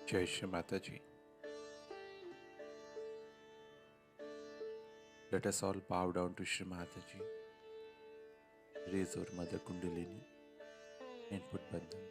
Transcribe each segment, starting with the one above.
Jai Shri Mataji. Let us all bow down to Shri Mataji. Raise our Mother Kundalini and put bandhan.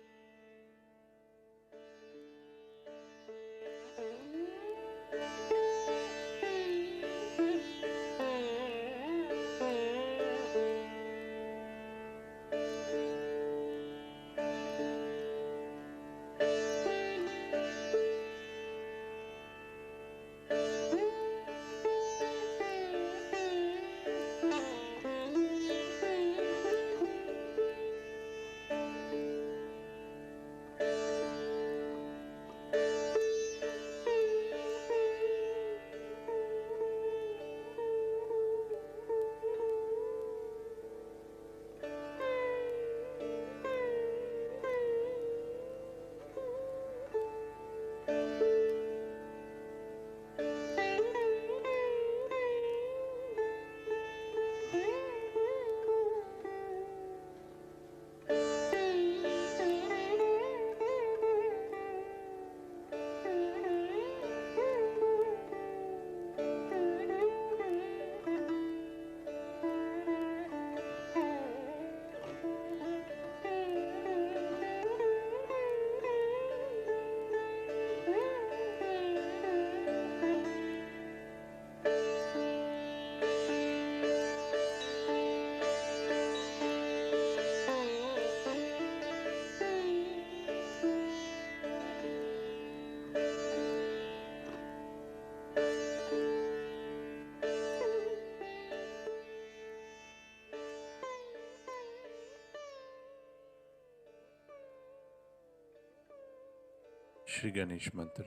Shri Ganesh Mantra.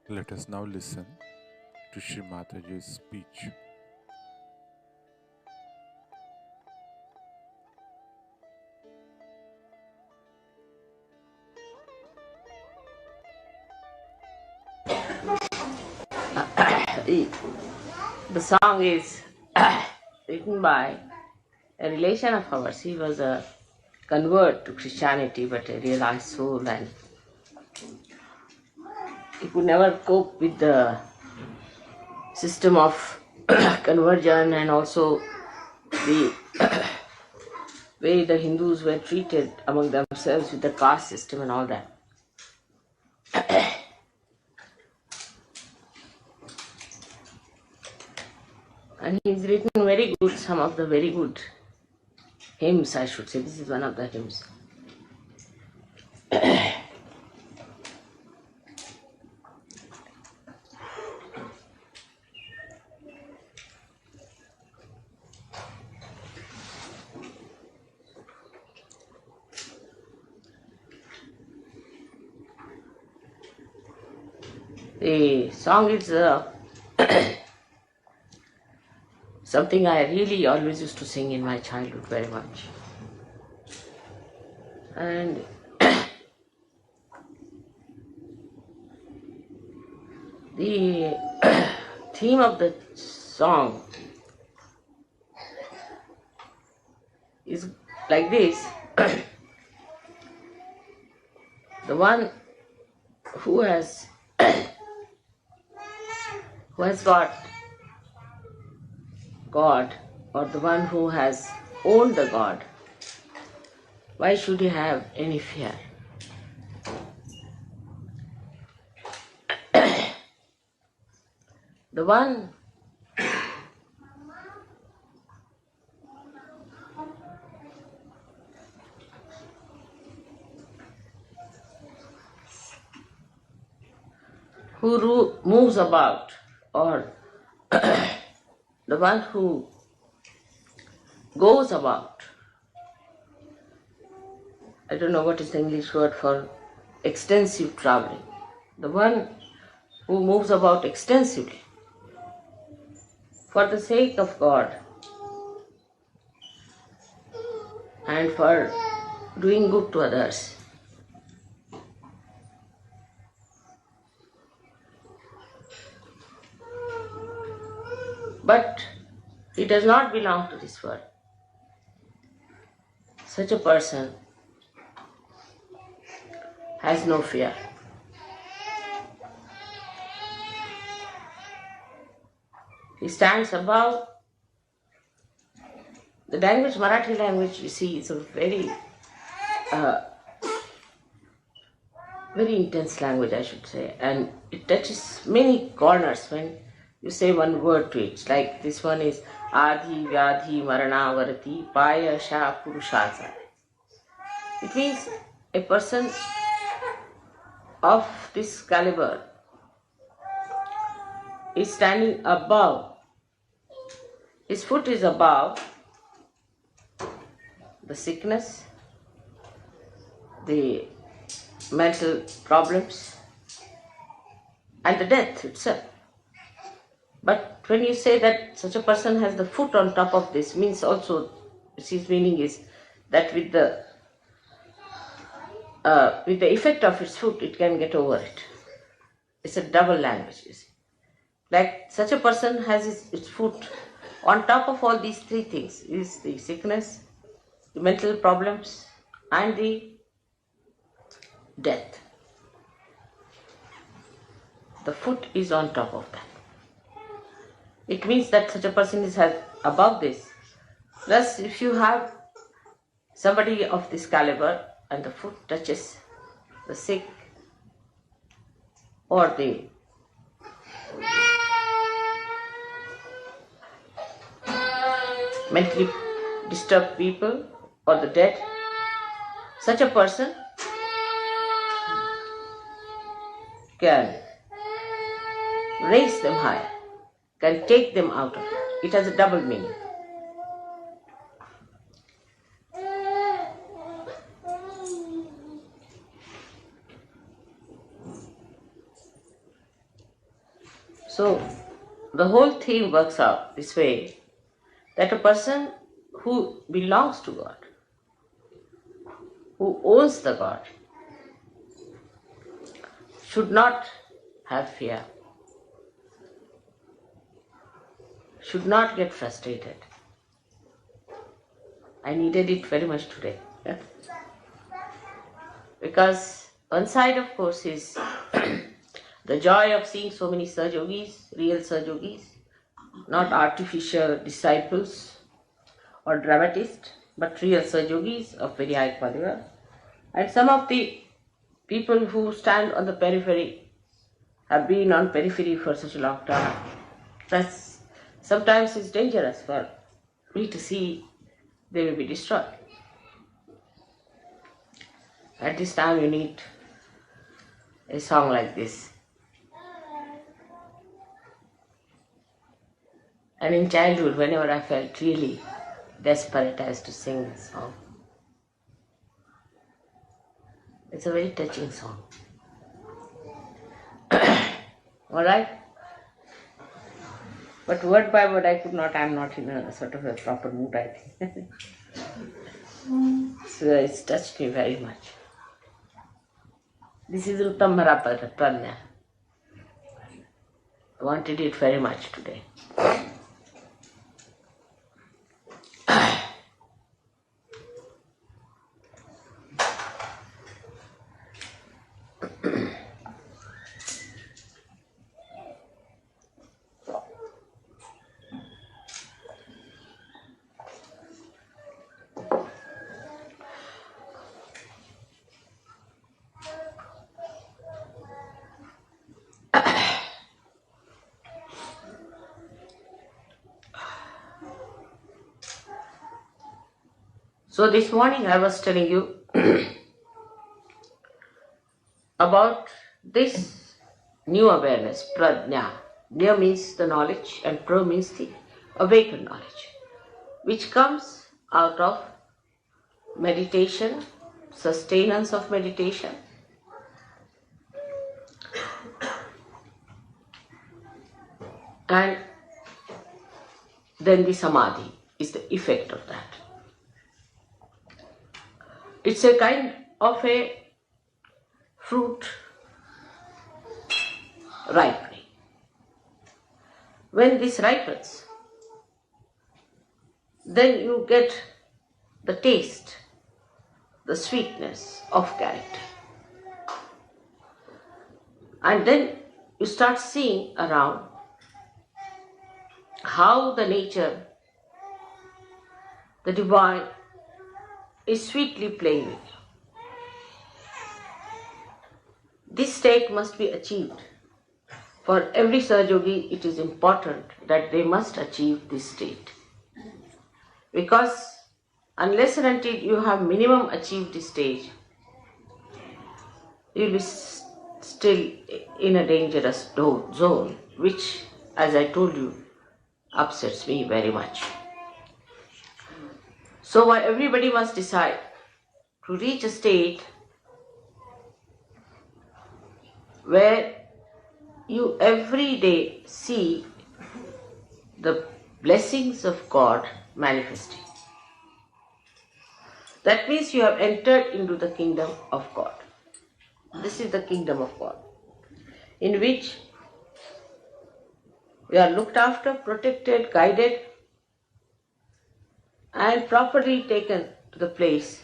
Let us now listen to Shri Mataji's speech. The song is written by a relation of ours. He was a convert to Christianity, but a realized soul, and he could never cope with the system of conversion and also the way the Hindus were treated among themselves with the caste system and all that. And he's written very good, some of the very good hymns, I should say. This is one of the hymns. The song is something I really always used to sing in my childhood very much. And the theme of the song is like this. The one who has got God or the one who has owned the God, why should he have any fear? The one who moves about, or the one who goes about, I don't know what is the English word for extensive traveling, the one who moves about extensively for the sake of God and for doing good to others. But he does not belong to this world. Such a person has no fear. He stands above. The language, Marathi language, you see, is a very intense language, I should say, and it touches many corners when you say one word to it. It's like this one is Adi Vyadhi Marana Varati Paya Sha Purushaza. It means a person of this caliber is standing above. His foot is above the sickness, the mental problems, and the death itself. But when you say that such a person has the foot on top of this, means also, his meaning is that with the effect of its foot, it can get over it. It's a double language, you see. Like such a person has its foot on top of all these three things, is the sickness, the mental problems, and the death. The foot is on top of that. It means that such a person is above this. Plus, if you have somebody of this caliber and the foot touches the sick or the mentally disturbed people or the dead, such a person can raise them higher, can take them out of it. It has a double meaning. So, the whole theme works out this way, that a person who belongs to God, who owns the God, should not have fear, should not get frustrated. I needed it very much today. Because one side, of course, is the joy of seeing so many Sahajogis, real Sahajogis, not artificial disciples or dramatists, but real Sahajogis of very high quality. And some of the people who stand on the periphery have been on periphery for such a long time. That's sometimes it's dangerous for me to see they will be destroyed. At this time you need a song like this. And in childhood, whenever I felt really desperate, I used to sing this song. It's a very touching song. Alright? But word by word I could not, I'm not in a sort of a proper mood, I think. So it's touched me very much. This is Uttam Pranya. I wanted it very much today. So this morning I was telling you about this new awareness, prajna. Nya means the knowledge and pra means the awakened knowledge, which comes out of meditation, sustenance of meditation, and then the samadhi is the effect of that. It's a kind of a fruit ripening. When this ripens, then you get the taste, the sweetness of character. And then you start seeing around how the nature, the divine, is sweetly playing with you. This state must be achieved. For every Sahaja-yogi, it is important that they must achieve this state. Because unless and until you have minimum achieved this stage, you will be still in a dangerous zone, which, as I told you, upsets me very much. So everybody must decide to reach a state where you every day see the blessings of God manifesting. That means you have entered into the kingdom of God. This is the kingdom of God, in which we are looked after, protected, guided, and properly taken to the place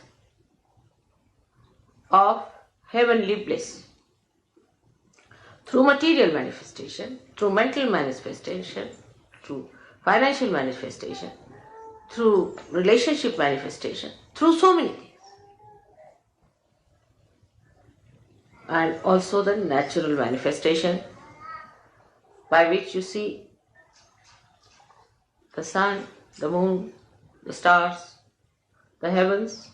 of heavenly bliss. Through material manifestation, through mental manifestation, through financial manifestation, through relationship manifestation, through so many things. And also the natural manifestation, by which you see the sun, the moon, the stars, the heavens,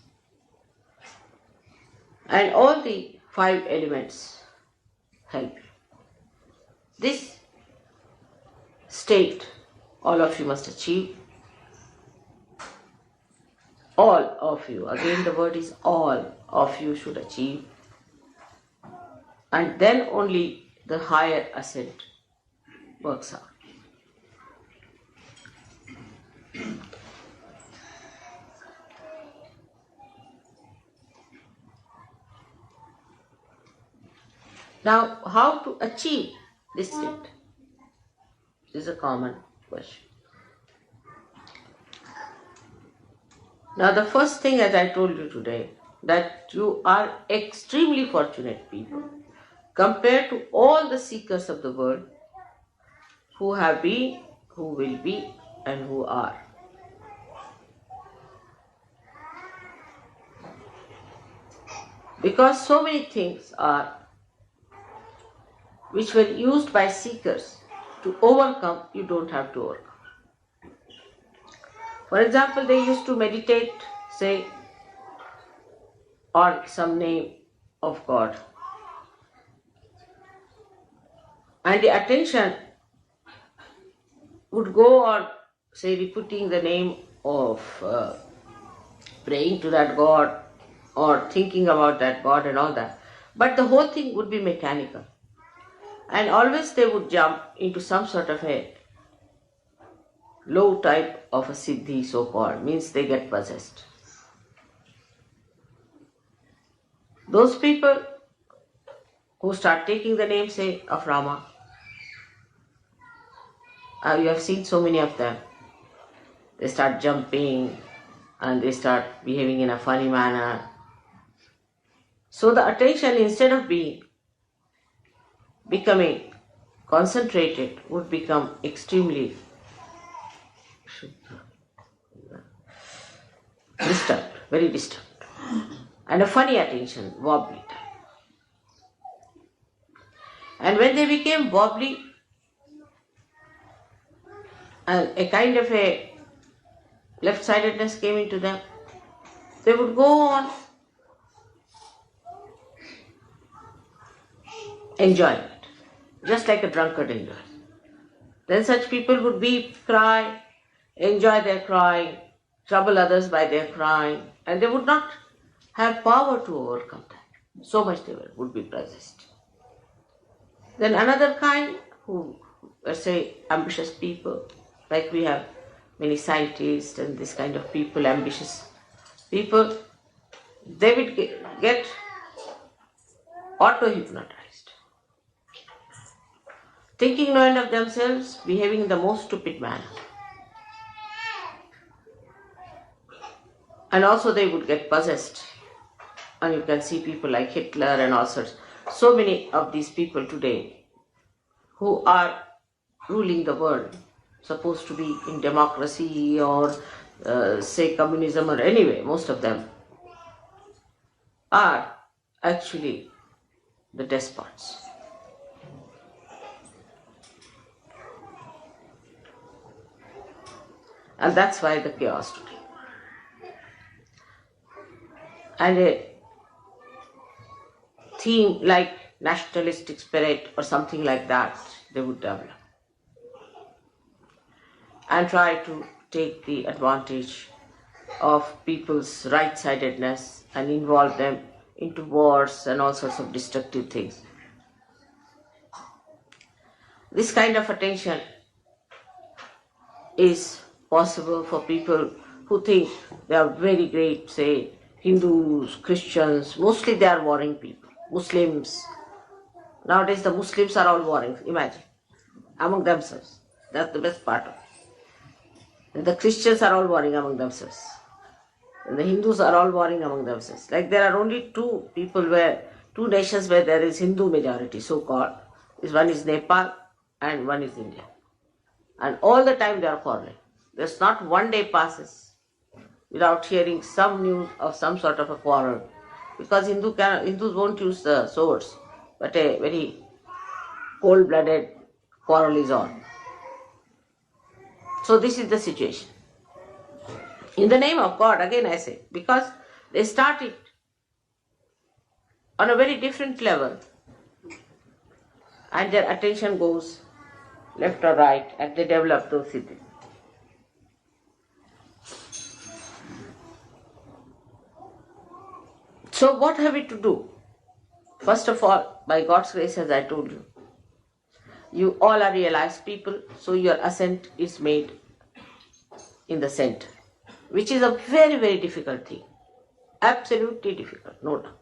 and all the 5 elements help you. This state all of you must achieve. All of you, again the word is all of you should achieve. And then only the higher ascent works out. Now, how to achieve this state? This is a common question. Now, the first thing, as I told you today, that you are extremely fortunate people compared to all the seekers of the world who have been, who will be, and who are. Because so many things are which were used by seekers to overcome, you don't have to overcome. For example, they used to meditate, say, on some name of God. And the attention would go on, say, repeating the name of praying to that God or thinking about that God and all that. But the whole thing would be mechanical. And always they would jump into some sort of a low type of a siddhi, so-called, means they get possessed. Those people who start taking the name, say, of Rama, you have seen so many of them. They start jumping and they start behaving in a funny manner. So the attention, instead of becoming concentrated, would become extremely disturbed, very disturbed. And a funny attention, wobbly type. And when they became wobbly, and a kind of a left-sidedness came into them, They would go on enjoying it, just like a drunkard enjoys. Then such people would weep, cry, enjoy their crying, trouble others by their crying, and they would not have power to overcome that. So much they would be possessed. Then another kind who, let's say, ambitious people, like we have many scientists and this kind of people, ambitious people, they would get auto-hypnotized, thinking no end of themselves, behaving in the most stupid manner. And also they would get possessed. And you can see people like Hitler and all sorts. So many of these people today who are ruling the world, supposed to be in democracy or say communism or anyway, most of them are actually the despots. And that's why the chaos today. And a theme like nationalistic spirit or something like that, they would develop and try to take the advantage of people's right-sidedness and involve them into wars and all sorts of destructive things. This kind of attention is possible for people who think they are very great, say Hindus, Christians, mostly they are warring people. Muslims, nowadays the Muslims are all warring, imagine, among themselves. That's the best part of it. And the Christians are all warring among themselves. And the Hindus are all warring among themselves. Like there are only two nations where there is Hindu majority, so-called. One is Nepal and one is India. And all the time they are quarreling. There's not one day passes without hearing some news of some sort of a quarrel. Because Hindus won't use the swords, but a very cold-blooded quarrel is on. So this is the situation. In the name of God, again I say, because they started on a very different level and their attention goes left or right and they develop those cities. So what have we to do? First of all, by God's grace, as I told you, you all are realized people, so your ascent is made in the center, which is a very, very difficult thing. Absolutely difficult, no doubt.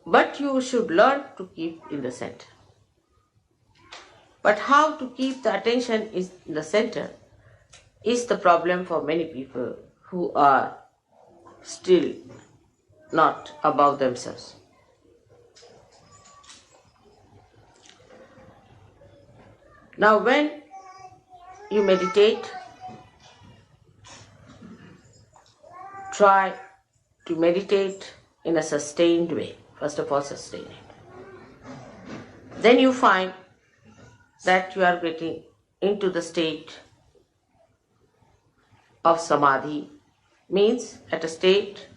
But you should learn to keep in the center. But how to keep the attention in the center is the problem for many people who are still not above themselves. Now when you meditate, try to meditate in a sustained way. First of all, sustain it. Then you find that you are getting into the state of samadhi, means at a state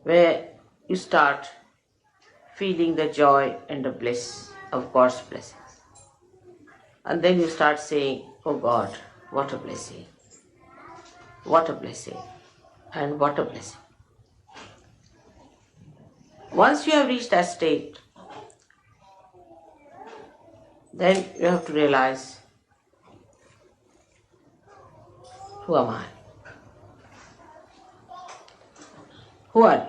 where you start feeling the joy and the bliss of God's blessings. And then you start saying, oh God, what a blessing, what a blessing, and what a blessing. Once you have reached that state, then you have to realize, who am I? Who are you?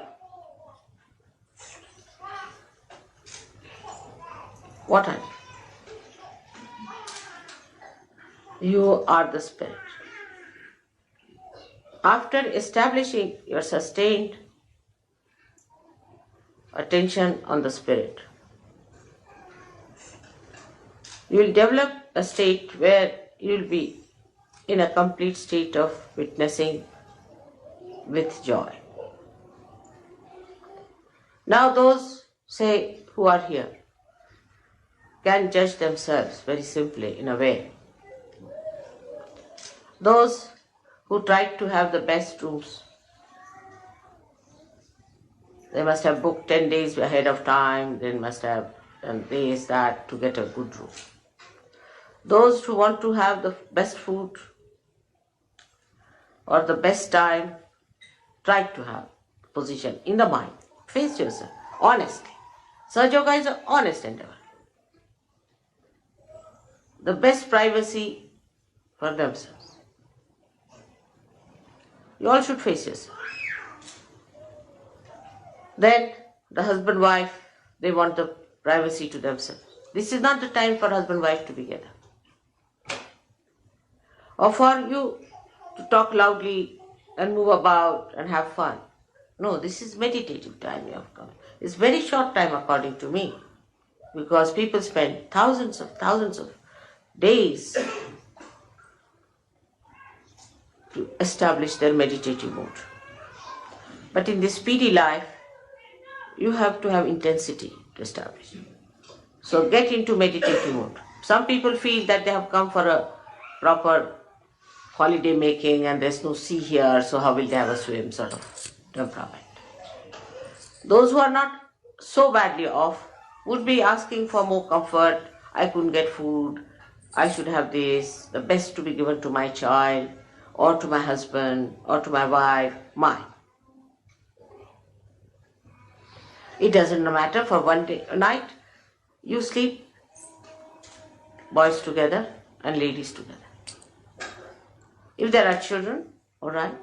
What are you? You are the spirit. After establishing your sustained attention on the spirit, you will develop a state where you will be in a complete state of witnessing with joy. Now those, say, who are here can judge themselves very simply in a way. Those who tried to have the best rooms. They must have booked 10 days ahead of time, they must have done this, that to get a good room. Those who want to have the best food or the best time, try to have position in the mind. Face yourself honestly. Sahaja Yoga is an honest endeavor. The best privacy for themselves. You all should face yourself. Then the husband-wife, they want the privacy to themselves. This is not the time for husband-wife to be together. Or for you to talk loudly and move about and have fun. No, this is meditative time you have come. It's very short time according to me. Because people spend thousands of days to establish their meditative mood. But in this speedy life, you have to have intensity to establish. So get into meditative mode. Some people feel that they have come for a proper holiday making and there's no sea here, so how will they have a swim sort of temperament. Those who are not so badly off would be asking for more comfort. I couldn't get food, I should have this, the best to be given to my child or to my husband or to my wife, mine. It doesn't matter, for one day, a night, you sleep, boys together and ladies together. If there are children, all right.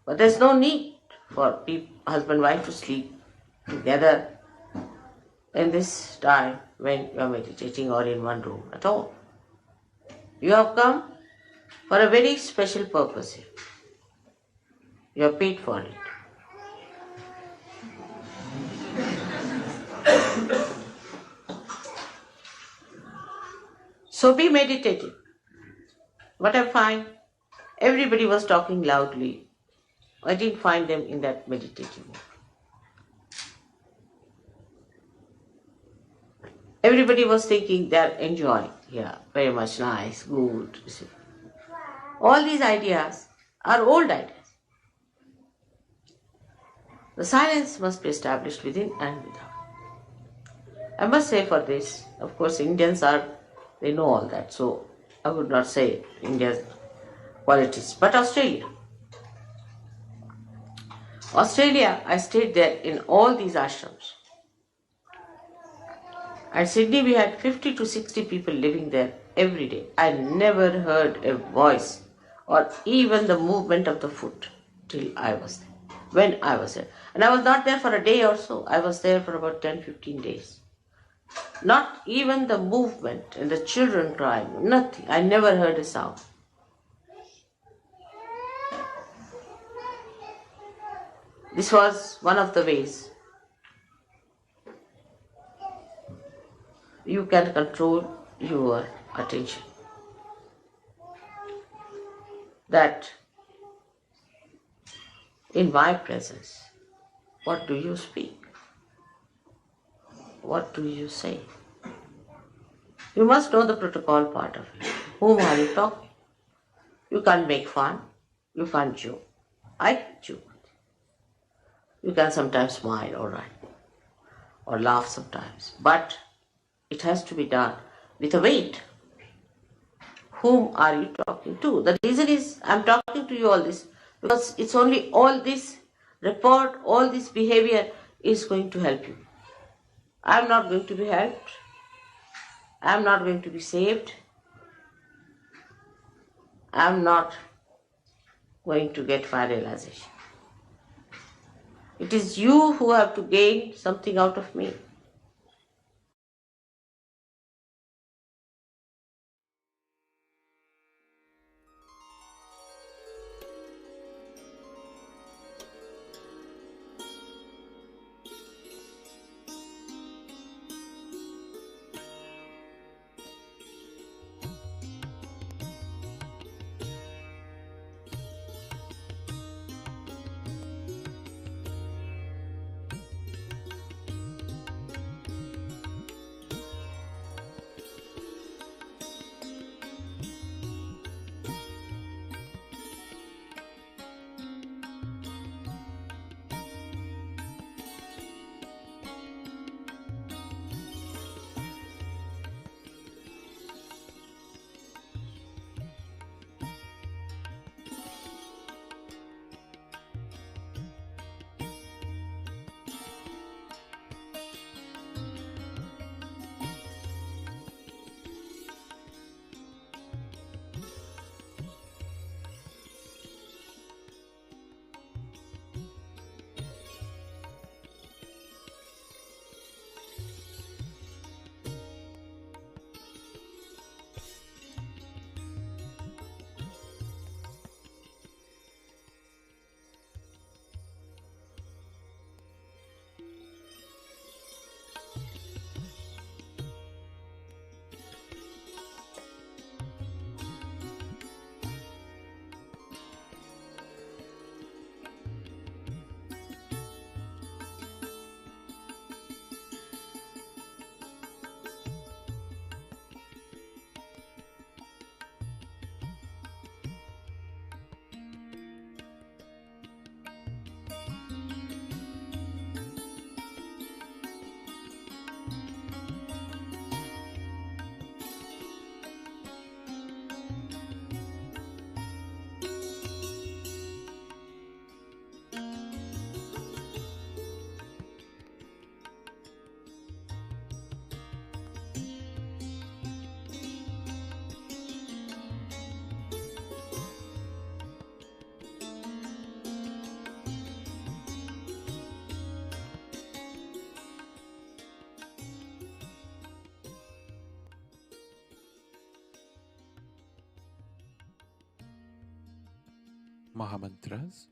But there's no need for husband and wife to sleep together in this time when you are meditating or in one room at all. You have come for a very special purpose here. You are paid for it. So be meditative. What I find, everybody was talking loudly. I didn't find them in that meditative mood. Everybody was thinking they're enjoying. Yeah, very much nice, good. All these ideas are old ideas. The silence must be established within and without. I must say for this, of course, Indians they know all that, so I would not say India's qualities, but Australia. Australia, I stayed there in all these ashrams. At Sydney, we had 50 to 60 people living there every day. I never heard a voice or even the movement of the foot till I was there, when I was there. And I was not there for a day or so. I was there for about 10-15 days. Not even the movement and the children crying, nothing. I never heard a sound. This was one of the ways you can control your attention. That in my presence, what do you speak? What do you say? You must know the protocol part of it. Whom are you talking? You can't make fun. You can't joke. I can joke. You can sometimes smile, all right, or laugh sometimes. But it has to be done with a weight. Whom are you talking to? The reason is I'm talking to you all this because it's only all this report, all this behavior is going to help you. I'm not going to be helped. I'm not going to be saved. I'm not going to get fire realization. It is you who have to gain something out of me. Mahamantras.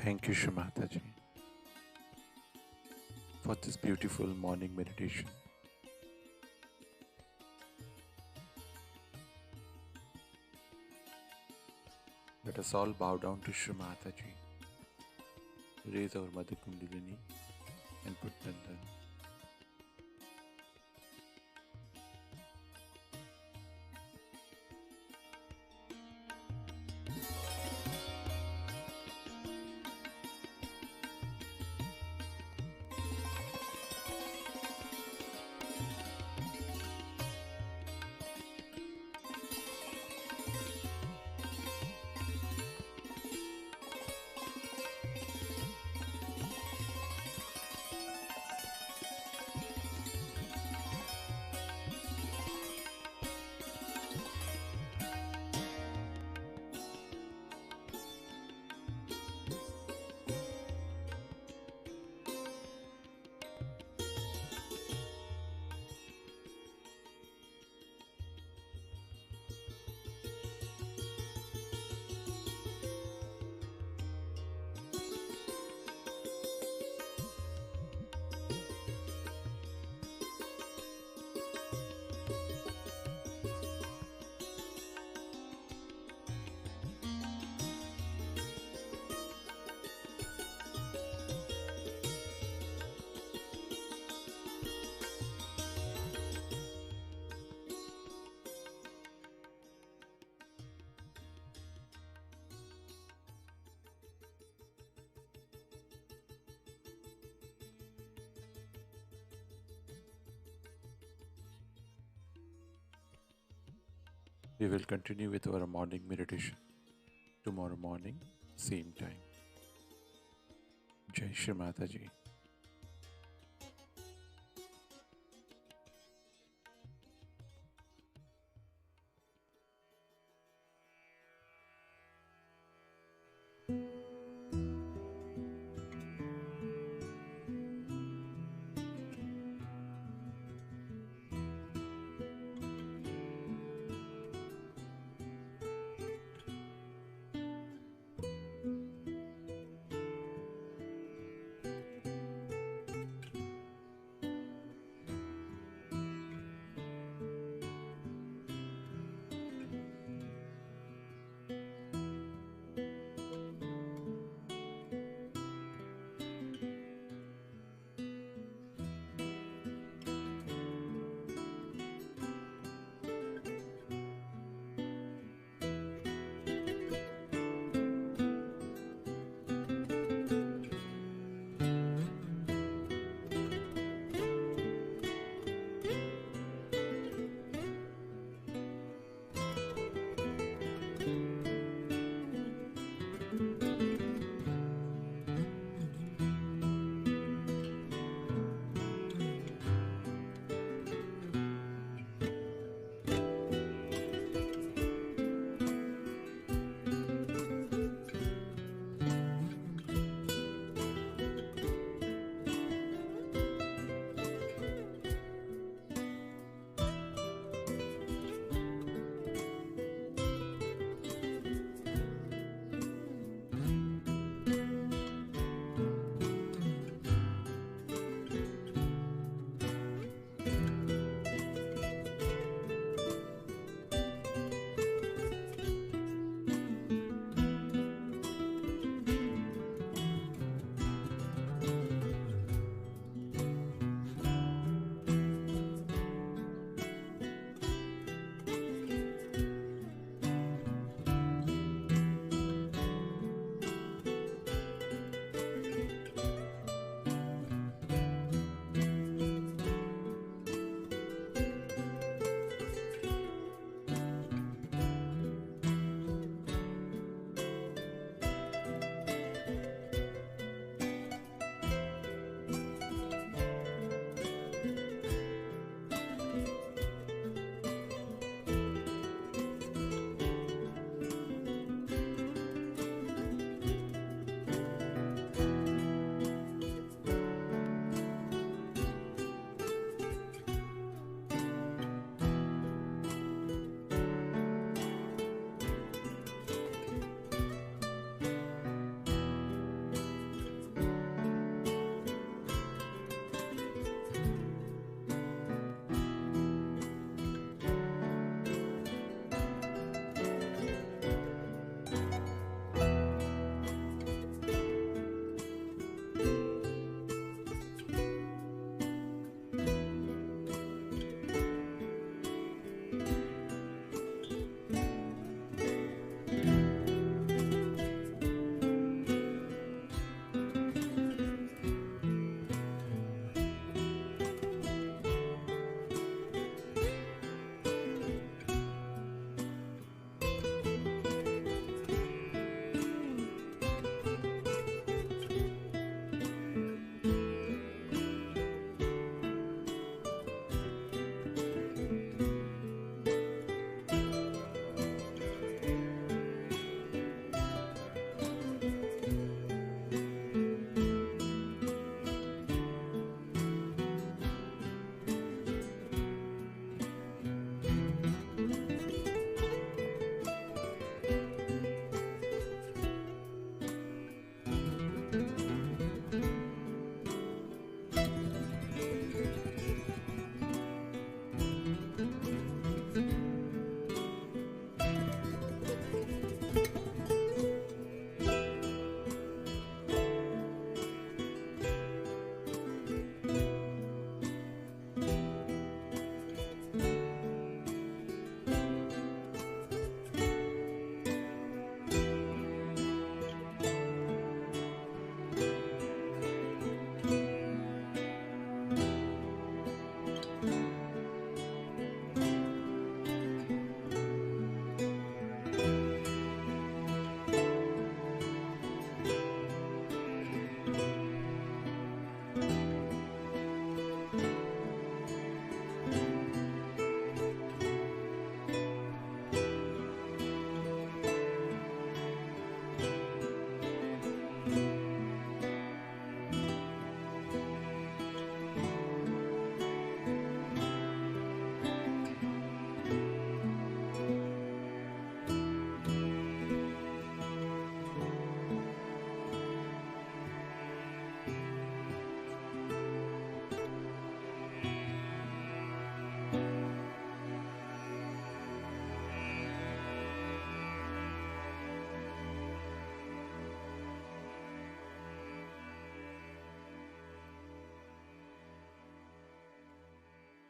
Thank you, Shrimataji, for this beautiful morning meditation. Let us all bow down to Shri Mataji, raise our Mother Kundalini and put Bandhan. We will continue with our morning meditation tomorrow morning, same time. Jai Shri Mataji.